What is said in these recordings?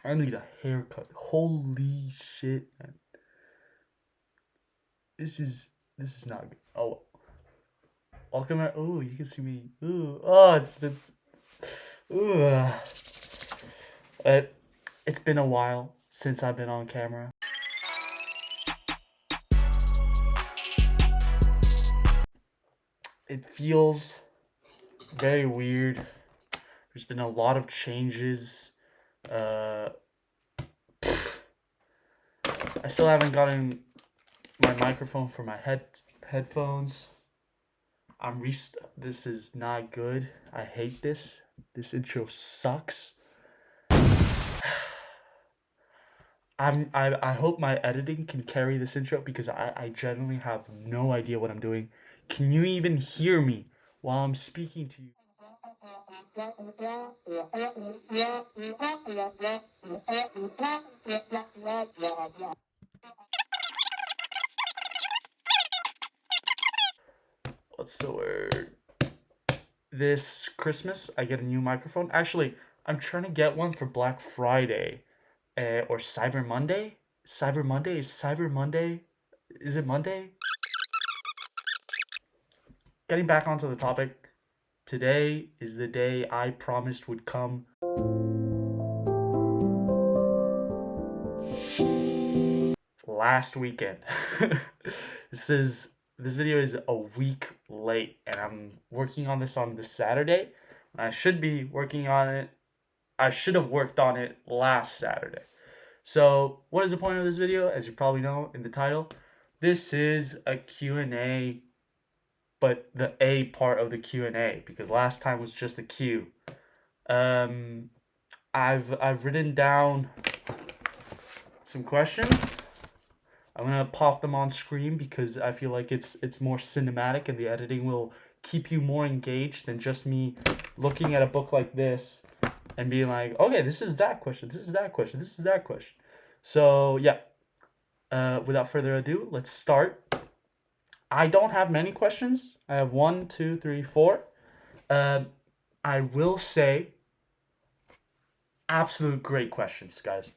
I need a haircut. Holy shit, man. This is this is not good. Oh, welcome. Oh, you can see me. Ooh, oh, it's been. Ooh, it, it's been a while since I've been on camera. It feels very weird. There's been a lot of changes. Uh, I still haven't gotten my microphone for my headphones. This is not good. I hate this. This intro sucks. I hope my editing can carry this intro because I genuinely have no idea what I'm doing. Can you even hear me while I'm speaking to you? What's the word? This Christmas, I get a new microphone. Actually, I'm trying to get one for Black Friday, or Cyber Monday. Cyber Monday is Cyber Monday. Is it Monday? Getting back onto the topic. Today is the day I promised would come. Last weekend. This video is a week late, and I'm working on this on this Saturday. I should be working on it. I should have worked on it last Saturday. So, what is the point of this video? As you probably know in the title, this is a Q&A, but the A part of the Q&A, because last time was just the Q. I've written down some questions. I'm gonna pop them on screen because I feel like it's more cinematic and the editing will keep you more engaged than just me looking at a book like this and being like, okay, this is that question, this is that question, this is that question. So yeah, without further ado, let's start. I don't have many questions. I have 1, 2, 3, 4. I will say, absolute great questions, guys.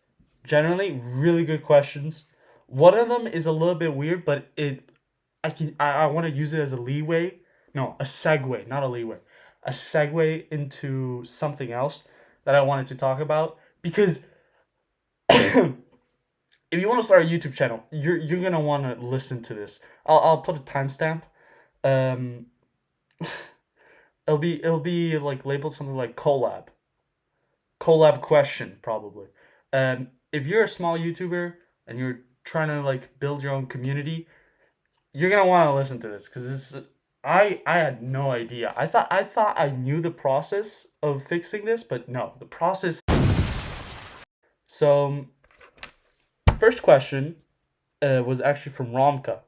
Generally, really good questions. One of them is a little bit weird, but I want to use it as a leeway. No, a segue, not a leeway. A segue into something else that I wanted to talk about because if you want to start a YouTube channel, you're gonna want to listen to this. I'll put a timestamp. Um, it'll be like labeled something like collab question probably. If you're a small YouTuber and you're trying to like build your own community, you're gonna want to listen to this because it's I had no idea. I thought I knew the process of fixing this, but no, the process. So first question was actually from Romka,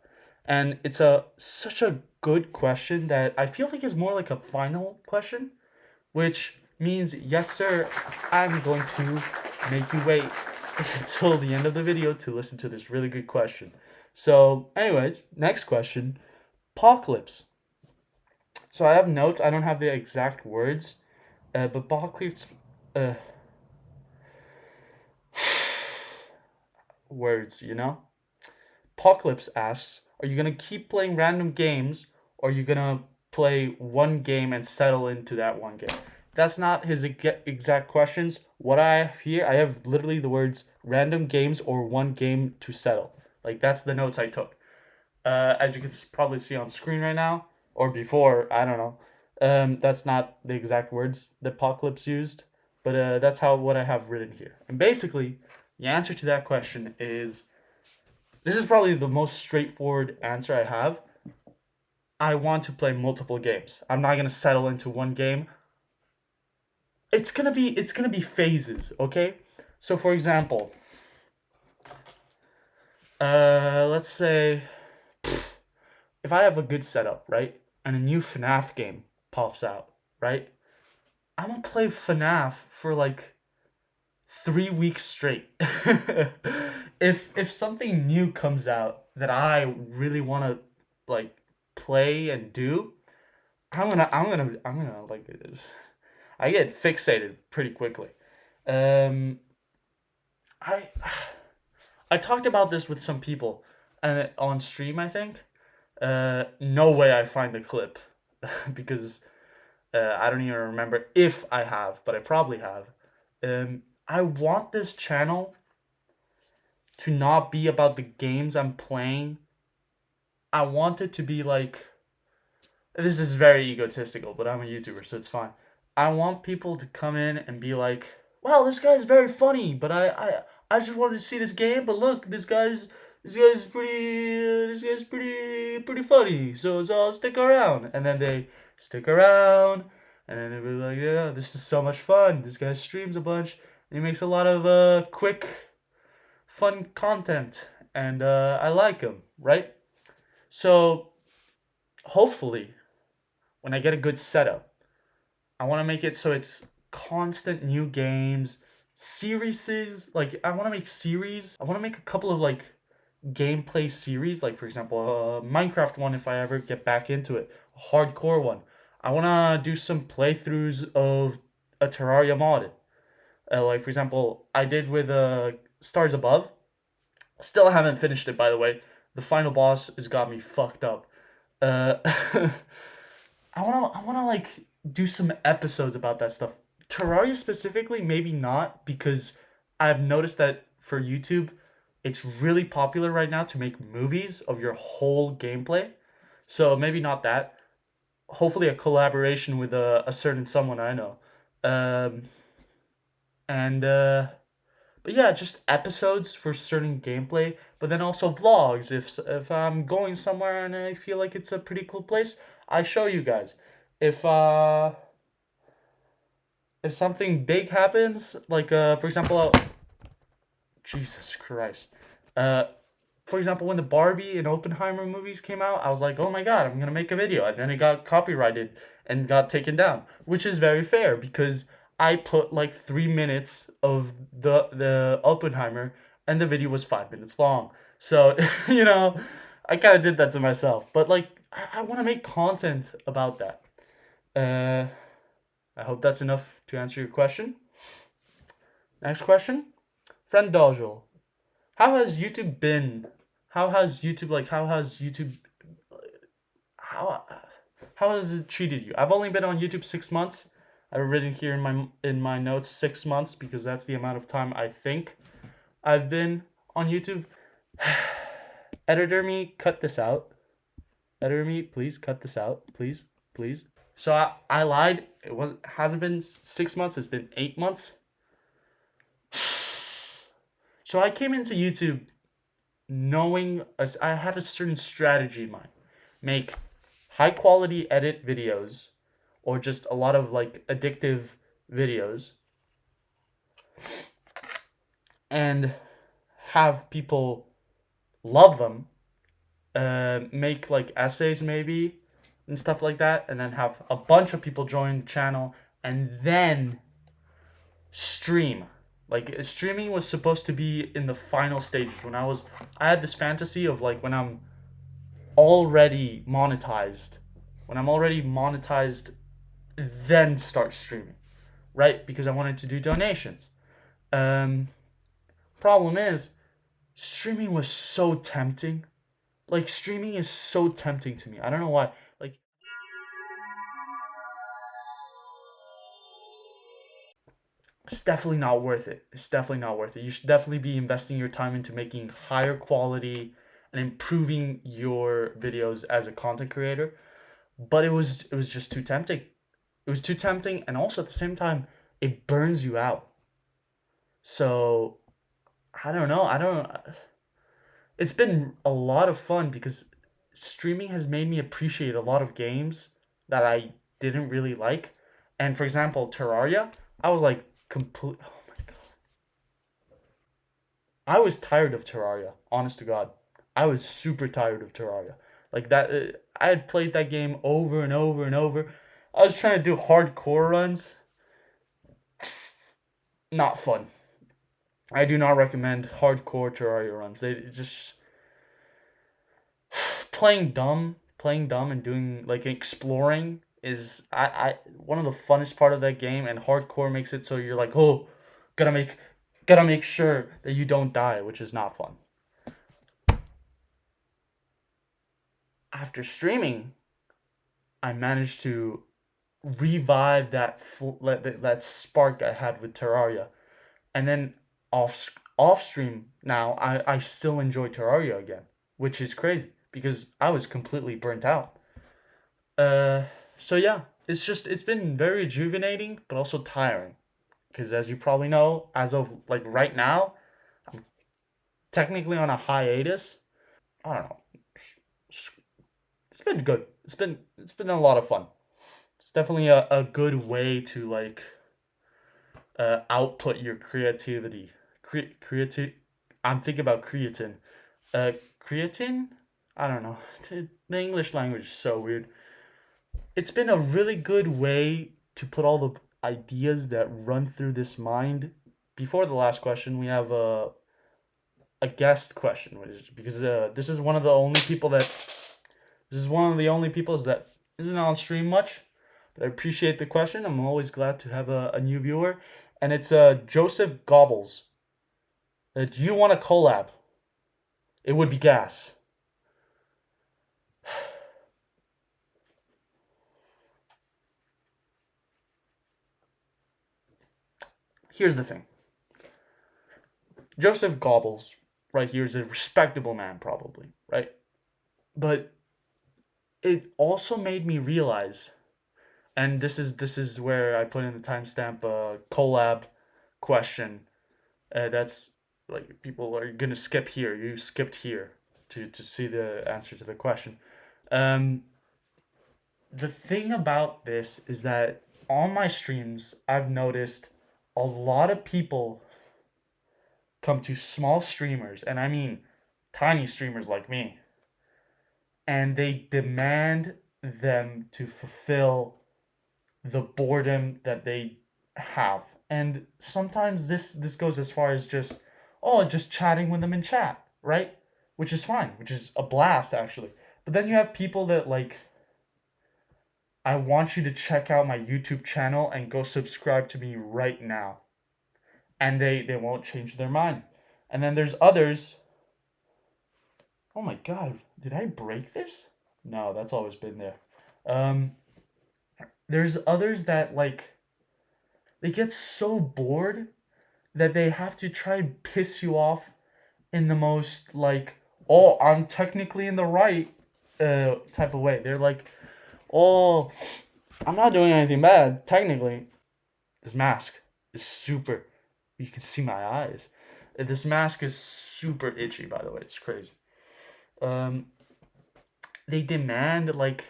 and it's a such a good question that I feel like is more like a final question, which means yes sir, I'm going to make you wait until the end of the video to listen to this really good question. So, anyways, next question, apocalypse. So I have notes. I don't have the exact words, but apocalypse. Uh, words, you know. Apocalypse asks, "Are you gonna keep playing random games, or are you gonna play one game and settle into that one game?" That's not his exact questions. What I have here, I have literally the words random games or one game to settle. Like that's the notes I took. As you can probably see on screen right now, or before, I don't know. That's not the exact words the Apocalypse used, but that's how what I have written here. And basically, the answer to that question is this is probably the most straightforward answer I have. I want to play multiple games. I'm not gonna settle into one game. It's gonna be phases, okay? So for example, let's say if I have a good setup, right, and a new FNAF game pops out, right, I'm gonna play FNAF for like 3 weeks straight. If something new comes out that I really want to like play and do, I'm gonna like I get fixated pretty quickly. Um, I I talked about this with some people and on stream, I think. No way I find the clip because I don't even remember if I have, but I probably have. I want this channel to not be about the games I'm playing. I want it to be like, this is very egotistical, but I'm a YouTuber, so it's fine. I want people to come in and be like, "Wow, this guy's very funny," but I just wanted to see this game. But look, this guy's pretty funny. So I'll stick around, and then they stick around, and then they be like, "Yeah, this is so much fun. This guy streams a bunch. And he makes a lot of quick, fun content, and I like him, right?" So hopefully when I get a good setup, I want to make it so it's constant new games, series. Like I want to make series. I want to make a couple of like gameplay series. Like for example, a Minecraft one if I ever get back into it, a hardcore one. I want to do some playthroughs of a Terraria mod. Like for example, I did with Stars Above. Still haven't finished it by the way. The final boss has got me fucked up. Uh, I wanna like do some episodes about that stuff. Terraria specifically, maybe not because I've noticed that for YouTube, it's really popular right now to make movies of your whole gameplay. So maybe not that. Hopefully, a collaboration with a certain someone I know. Um, and but yeah, just episodes for certain gameplay, but then also vlogs. If I'm going somewhere and I feel like it's a pretty cool place, I show you guys. If uh if something big happens, like for example, Jesus Christ, uh for example, when the Barbie and Oppenheimer movies came out, I was like, oh my god, I'm gonna make a video, and then it got copyrighted and got taken down, which is very fair because I put like 3 minutes of the Oppenheimer, and the video was 5 minutes long. So you know, I kind of did that to myself, but like I want to make content about that. Uh, I hope that's enough to answer your question. Next question, friend Dojul. How has YouTube been? How has YouTube how how has it treated you? I've only been on YouTube 6 months. I've written here in my notes 6 months because that's the amount of time I think I've been on YouTube. Editor me, cut this out. Editor me, please cut this out, please, please. So I lied. It hasn't been 6 months. It's been 8 months. So I came into YouTube knowing I had a certain strategy in mind. Make high quality edit videos or just a lot of like addictive videos and have people love them. Make like essays maybe and stuff like that, and then have a bunch of people join the channel and then stream. Like streaming was supposed to be in the final stages when I had this fantasy of like already monetized when I'm already monetized, then start streaming, right? Because I wanted to do donations. um Problem is, streaming was so tempting. Like streaming is so tempting to me, I don't know why. Like it's definitely not worth it. It's definitely not worth it. You should definitely be investing your time into making higher quality and improving your videos as a content creator. But it was just too tempting. It was too tempting, and also at the same time, it burns you out. So I don't know. I don't. It's been a lot of fun because streaming has made me appreciate a lot of games that I didn't really like. And for example, Terraria, I was like complete. Oh my god, I was tired of Terraria. Honest to God, I was super tired of Terraria. Like that, I had played that game over and over and over. I was trying to do hardcore runs. Not fun. I do not recommend hardcore Terraria runs. They just playing dumb and doing like exploring is I one of the funnest part of that game, and hardcore makes it so you're like, oh, gotta make Gotta make sure that you don't die, which is not fun. After streaming, I managed to revive that spark I had with Terraria, and then off stream now I still enjoy Terraria again, which is crazy because I was completely burnt out. Uh, so yeah, it's been very rejuvenating but also tiring because as you probably know, as of like right now, I'm technically on a hiatus. I don't know. It's been good. It's been a lot of fun. It's definitely a good way to like output your creativity. Creative. I'm thinking about creatine. Uh, Creatine. I don't know. The English language is so weird. It's been a really good way to put all the ideas that run through this mind. Before the last question, we have a guest question, which is because this is one of the only people that isn't on stream much. But I appreciate the question. I'm always glad to have a new viewer, and it's Joseph Gobbles. Do you want a collab? It would be gas. Here's the thing. Joseph Gobbles right here is a respectable man, probably, right? But it also made me realize, and this is where I put in the timestamp collab question. That's like people are gonna skip here. You skipped here to see the answer to the question. Um, the thing about this is that on my streams, I've noticed a lot of people come to small streamers, and I mean tiny streamers like me, and they demand them to fulfill the boredom that they have. And sometimes this goes as far as just chatting with them in chat, right? Which is fine, which is a blast actually. But then you have people that like I want you to check out my YouTube channel and go subscribe to me right now. And they won't change their mind. And then there's others. Oh my god, did I break this? No, that's always been there. Um there's others that like they get so bored that they have to try and piss you off in the most like, oh, I'm technically in the right type of way. They're like, oh, I'm not doing anything bad technically. This mask is super. You can see my eyes. This mask is super itchy, by the way. It's crazy. Um, they demand like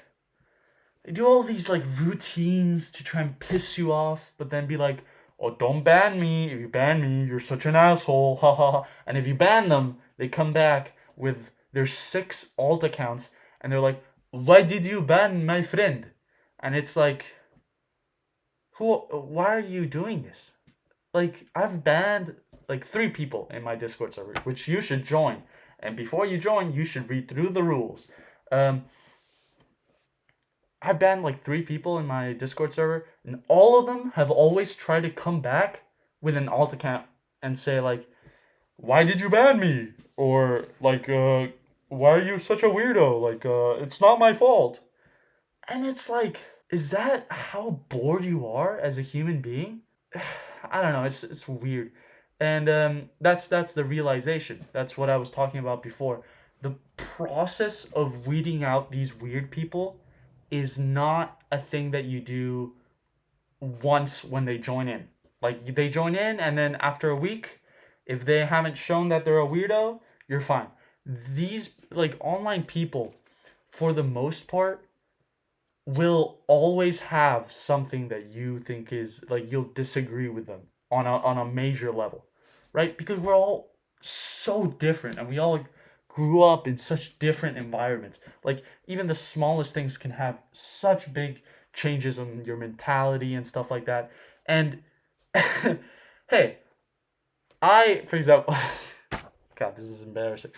they do all these like routines to try and piss you off, but then be like, "Oh, don't ban me. If you ban me, you're such an asshole." Ha ha ha. And if you ban them, they come back with their 6 alt accounts, and they're like, "Why did you ban my friend?" And it's like, who? Why are you doing this? Like, I've banned like 3 people in my Discord server, which you should join. And before you join, you should read through the rules. Um, I banned like 3 people in my Discord server, and all of them have always tried to come back with an alt account and say like, "Why did you ban me?" Or like, "Why are you such a weirdo?" Like, "It's not my fault." And it's like, is that how bored you are as a human being? I don't know. It's weird, and that's the realization. That's what I was talking about before. The process of weeding out these weird people is not a thing that you do once when they join in. Like they join in, and then after a week, if they haven't shown that they're a weirdo, you're fine. These like online people, for the most part, will always have something that you think is like you'll disagree with them on a major level, right? Because we're all so different and we all grew up in such different environments. Like even the smallest things can have such big changes in your mentality and stuff like that. And hey, I for example, God, this is embarrassing.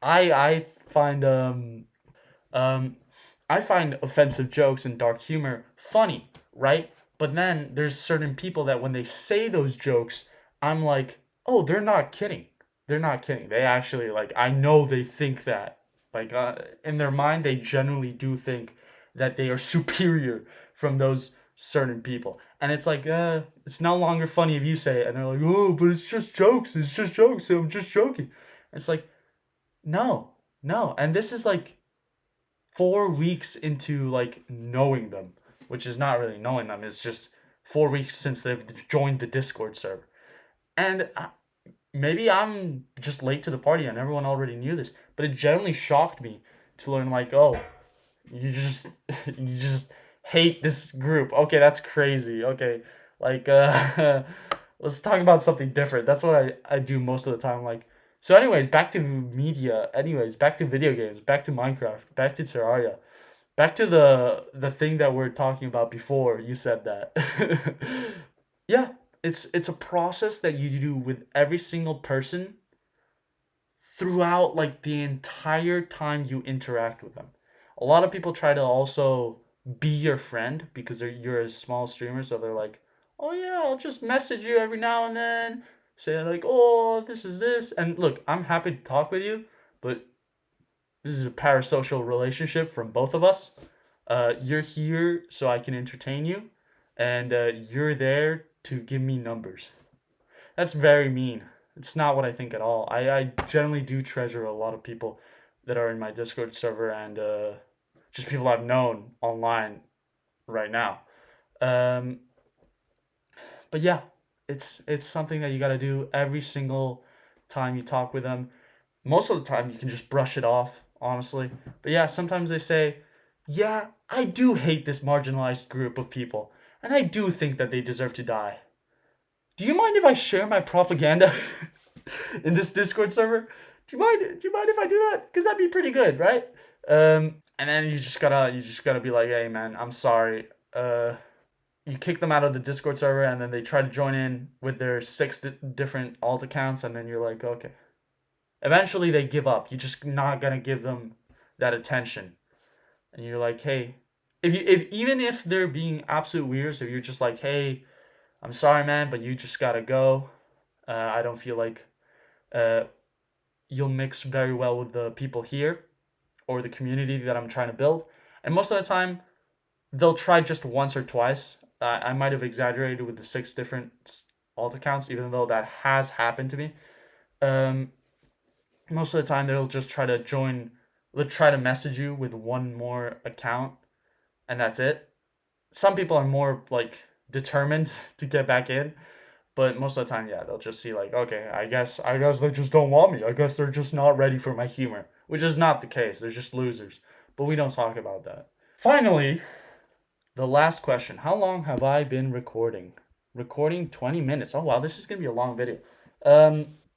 I find um, I find offensive jokes and dark humor funny, right? But then there's certain people that when they say those jokes, I'm like, Oh, they're not kidding. They're not kidding. They actually like I know they think that. Like in their mind they genuinely do think that they are superior from those certain people. And it's like it's no longer funny if you say it and they're like, "Oh, but it's just jokes. It's just jokes. So I'm just joking." It's like, "No. No." And this is like 4 weeks into like knowing them, which is not really knowing them. It's just 4 weeks since they've joined the Discord server. And maybe I'm just late to the party and everyone already knew this, but it generally shocked me to learn like, oh, you just you just hate this group. Okay, that's crazy. Okay, like let's talk about something different. That's what I do most of the time. Like so, anyways, back to media. Anyways, back to video games. Back to Minecraft. Back to Terraria. Back to the thing that we're talking about before you said that. Yeah, it's a process that you do with every single person throughout like the entire time you interact with them. A lot of people try to also be your friend because you're a small streamer, so they're like, "Oh yeah, I'll just message you every now and then, say like, oh, this is this." And look, I'm happy to talk with you, but this is a parasocial relationship from both of us. You're here so I can entertain you, and you're there to give me numbers. That's very mean. It's not what I think at all. I generally do treasure a lot of people that are in my Discord server and just people I've known online right now. Um, but yeah, it's something that you got to do every single time you talk with them. Most of the time, you can just brush it off, honestly. But yeah, sometimes they say, "Yeah, I do hate this marginalized group of people, and I do think that they deserve to die. Do you mind if I share my propaganda in this Discord server? Do you mind? Do you mind if I do that? Because that'd be pretty good, right?" And then you just gotta be like, "Hey, man, I'm sorry." You kick them out of the Discord server, and then they try to join in with their six different alt accounts, and then you're like, "Okay." Eventually, they give up. You're just not gonna give them that attention, and you're like, "Hey." If even if they're being absolute weirds, if you're just like, "Hey, I'm sorry, man, but you just gotta go. I don't feel like uh, you'll mix very well with the people here or the community that I'm trying to build." And most of the time, they'll try just once or twice. I might have exaggerated with the six different alt accounts, even though that has happened to me. Um, Most of the time, they'll just try to join, they'll try to message you with one more account, and that's it. Some people are more like determined to get back in, but most of the time, yeah, they'll just see like, okay, I guess they just don't want me. I guess they're just not ready for my humor, which is not the case. They're just losers. But we don't talk about that. Finally, the last question. How long have I been recording? Recording 20 minutes. Oh wow, this is gonna be a long video.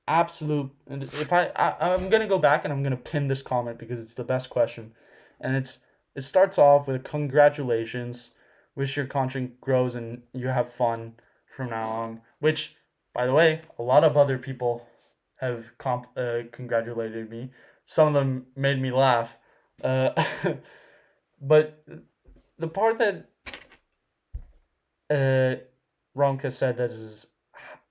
Absolute. And if I'm gonna go back and I'm gonna pin this comment because it's the best question, and it starts off with congratulations. Wish your content grows and you have fun from now on. Which, by the way, a lot of other people have congratulated me. Some of them made me laugh. Uh, but the part that uh, Romka said that is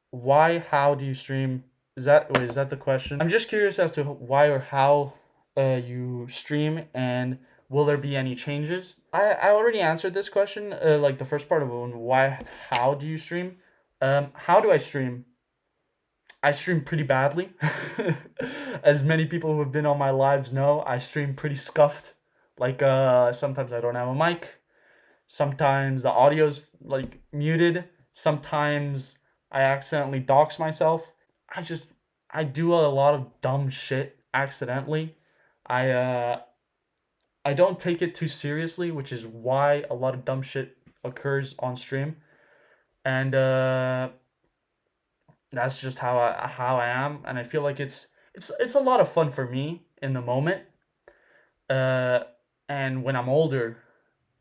why, how do you stream? Is that the question? I'm just curious as to why or how you stream and will there be any changes? I already answered this question, like the first part of it, why, how do you stream? How do I stream? I stream pretty badly. As many people who have been on my lives know, I stream pretty scuffed. Like sometimes I don't have a mic. Sometimes the audio's like muted. Sometimes I accidentally dox myself. I just I do a lot of dumb shit accidentally. I uh I don't take it too seriously, which is why a lot of dumb shit occurs on stream. And that's just how I am, and I feel like it's a lot of fun for me in the moment. Uh and when I'm older,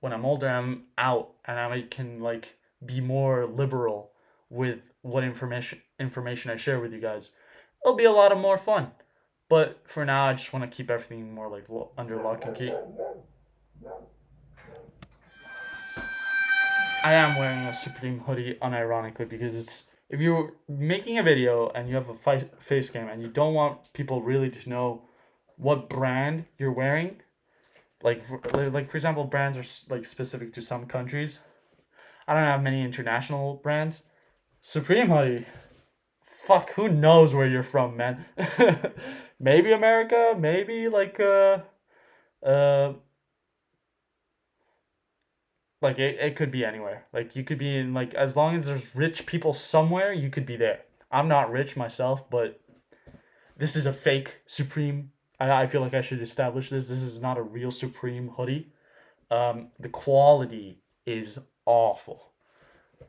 I'm out and I can like be more liberal with what information I share with you guys. It'll be a lot of more fun. But for now, I just want to keep everything more like under lock and key. I am wearing a Supreme hoodie unironically because if you're making a video and you have a face cam and you don't want people really to know what brand you're wearing, like for example, brands are like specific to some countries. I don't have many international brands. Supreme hoodie. Fuck, who knows where you're from, man? Maybe America, maybe uh like it could be anywhere. Like you could be in like as long as there's rich people somewhere, you could be there. I'm not rich myself, but this is a fake Supreme. I feel like I should establish this. This is not a real Supreme hoodie. The quality is awful.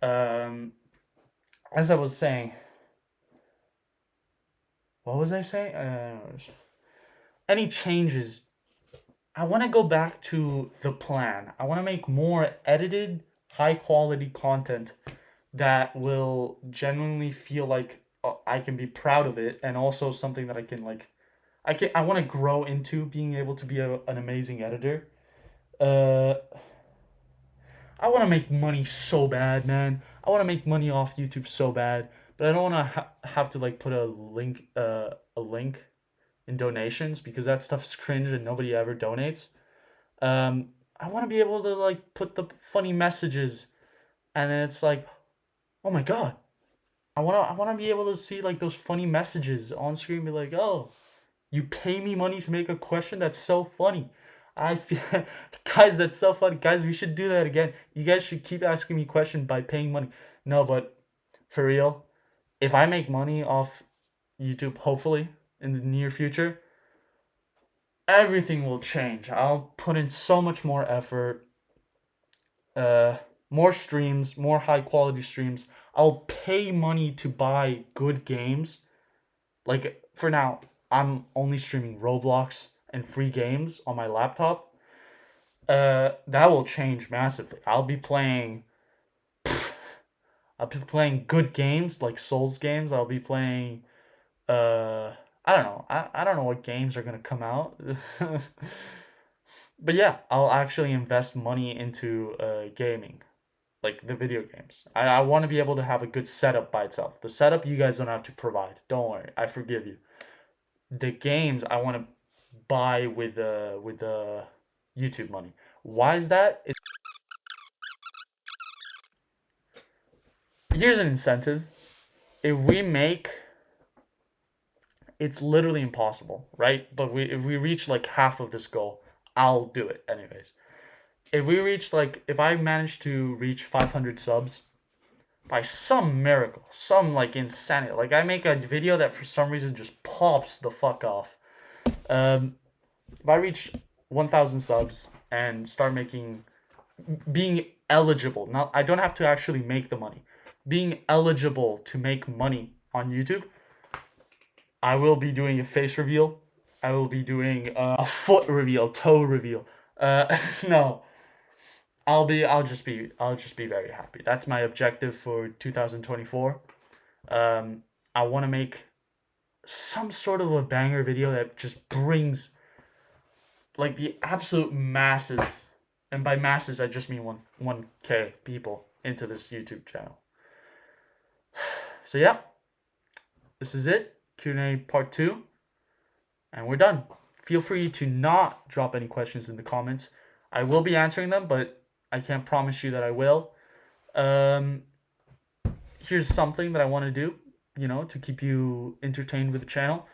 Um, as I was saying, what was I saying? Any changes? I want to go back to the plan. I want to make more edited, high quality content that will genuinely feel like I can be proud of it, and also something that I can like. I want to grow into being able to be an amazing editor. Uh, I want to make money so bad, man. I want to make money off YouTube so bad, but I don't want to have to like put a link in donations because that stuff's cringe and nobody ever donates. I want to be able to like put the funny messages, and then it's like, oh my god, I wanna be able to see like those funny messages on screen. Be like, oh, you pay me money to make a question? That's so funny. I feel, guys, that's so funny. Guys, we should do that again. You guys should keep asking me questions by paying money. No, but for real, if I make money off YouTube, hopefully in the near future, everything will change. I'll put in so much more effort, uh, more streams, more high quality streams. I'll pay money to buy good games. Like for now, I'm only streaming Roblox and free games on my laptop. That will change massively. I'll be playing good games like Souls games. I'll be playing I don't know. I don't know what games are gonna come out. But yeah, I'll actually invest money into gaming, like the video games. I want to be able to have a good setup by itself. The setup you guys don't have to provide. Don't worry, I forgive you. The games I want to buy with YouTube money. Why is that? Here's an incentive. If we make, it's literally impossible, right? But if we reach like half of this goal, I'll do it anyways. If I manage to reach 500 subs by some miracle, some like insanity, like I make a video that for some reason just pops the fuck off. Um, if I reach 1,000 subs and start making, being eligible, not I don't have to actually make the money, being eligible to make money on YouTube, I will be doing a face reveal. I will be doing a foot reveal, toe reveal. No, I'll just be very happy. That's my objective for 2024. I want to make some sort of a banger video that just brings like the absolute masses, and by masses I just mean 1K people into this YouTube channel. So yeah, this is it. Q&A part 2, and we're done. Feel free to not drop any questions in the comments. I will be answering them, but I can't promise you that I will. Here's something that I want to do, to keep you entertained with the channel.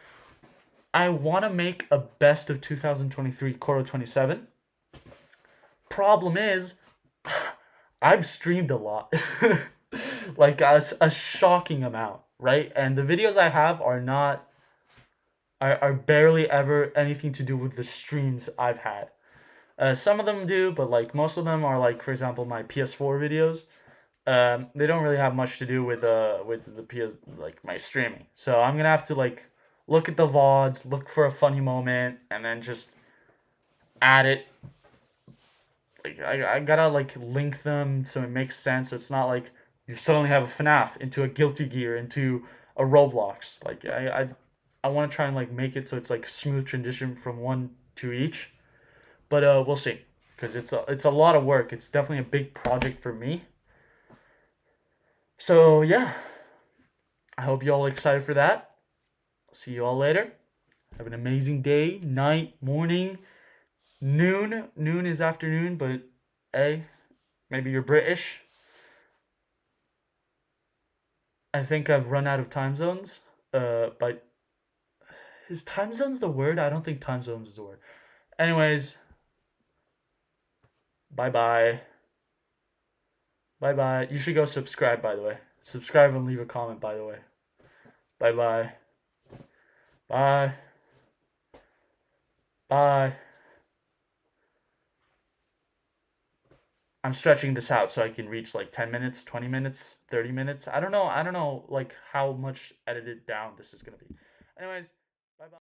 I want to make a best of 2023 Coro 27. Problem is, I've streamed a lot. Like a shocking amount, right? And the videos I have are barely ever anything to do with the streams I've had. Some of them do, but like most of them are like, for example, my PS4 videos. They don't really have much to do with the PS, like my streaming. So I'm gonna have to like look at the VODs, look for a funny moment, and then just add it. Like I gotta like link them so it makes sense. It's not like you suddenly have a FNAF into a Guilty Gear into a Roblox. Like I want to try and like make it so it's like smooth transition from one to each. But we'll see, because it's a lot of work. It's definitely a big project for me. So yeah, I hope you all are excited for that. See you all later. Have an amazing day, night, morning, noon. Noon is afternoon, but hey, maybe you're British. I think I've run out of time zones. But is time zones the word? I don't think time zones is the word. Anyways, bye bye. Bye bye. You should go subscribe, by the way. Subscribe and leave a comment, by the way. Bye bye. Bye. Bye. I'm stretching this out so I can reach like 10 minutes, 20 minutes, 30 minutes. I don't know like how much edited down this is going to be. Anyways, bye bye.